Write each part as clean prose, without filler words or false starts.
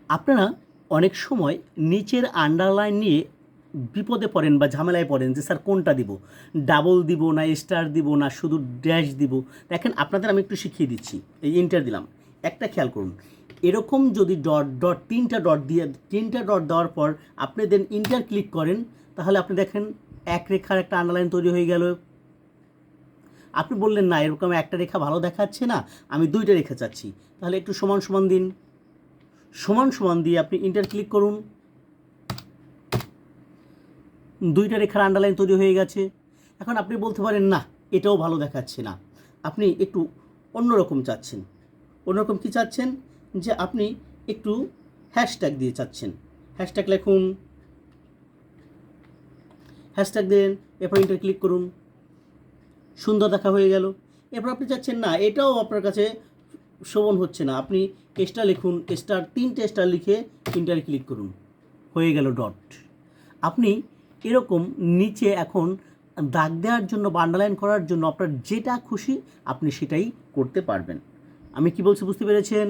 আপনারা অনেক সময় নিচের আন্ডারলাইন নিয়ে বিপদে পড়েন বা ঝামেলায় পড়েন যে স্যার কোনটা দিব, ডাবল দিব না স্টার দিব না শুধু ড্যাশ দিব। দেখেন আপনাদের আমি একটু শিখিয়ে দিচ্ছি, এই ইন্টার দিলাম, একটা খেয়াল করুন, এরকম যদি ডট ডট তিনটা ডট দেওয়ার পর আপনি দেন ইন্টার ক্লিক করেন, তাহলে আপনি দেখেন এক রেখার একটা আন্ডারলাইন তৈরি হয়ে গেল। আপনি বললেন না এরকম একটা রেখা ভালো দেখাচ্ছে না, আমি দুইটা রেখা চাচ্ছি, তাহলে একটু সমান সমান দিন, সমান সমান দিয়ে আপনি ইন্টার ক্লিক করুন, দুইটা রেখার আন্ডারলাইন তৈরি হয়ে গেছে। এখন আপনি বলতে পারেন না এটাও ভালো দেখাচ্ছে না, আপনি একটু অন্যরকম চাচ্ছেন। অন্যরকম কি চাচ্ছেন, যে আপনি একটু হ্যাশট্যাগ দিয়ে চাচ্ছেন, হ্যাশট্যাগ লিখুন, হ্যাশট্যাগ দেন, এরপর ইন্টার ক্লিক করুন, সুন্দর দেখা হয়ে গেল। এরপর আপনি চাচ্ছেন না এটাও আপনার কাছে শোভন হচ্ছে না, আপনি স্টার লিখুন, স্টার, তিনটে স্টার লিখে ইন্টার ক্লিক করুন, হয়ে গেল ডট। আপনি এরকম নিচে এখন দাগ দেওয়ার জন্য বা আন্ডারলাইন করার জন্য আপনার যেটা খুশি আপনি সেটাই করতে পারবেন। আমি কি বলছি বুঝতে পেরেছেন?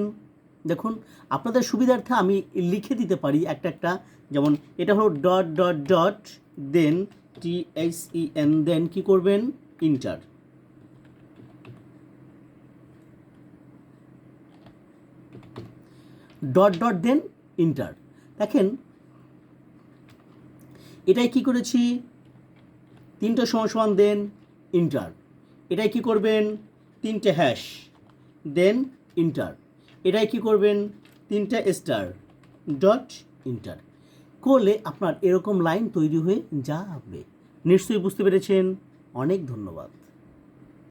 দেখুন আপনাদের সুবিধার্থে আমি লিখে দিতে পারি একটা একটা, যেমন এটা হলো ডট ডট ডট দেন THEN, দেন কি করবেন, ইন্টার। ডট ডট দেন ইন্টার। দেখেন এটাই কি করেছি, তিনটে সমান সমান দেন ইন্টার। এটাই কি করবেন, তিনটে হ্যাশ দেন ইন্টার। এটাই কি করবেন, তিনটে স্টার ডট ইন্টার করলে আপনার এরকম লাইন তৈরি হয়ে যাবে। নিশ্চয়ই বুঝতে পেরেছেন। অনেক ধন্যবাদ।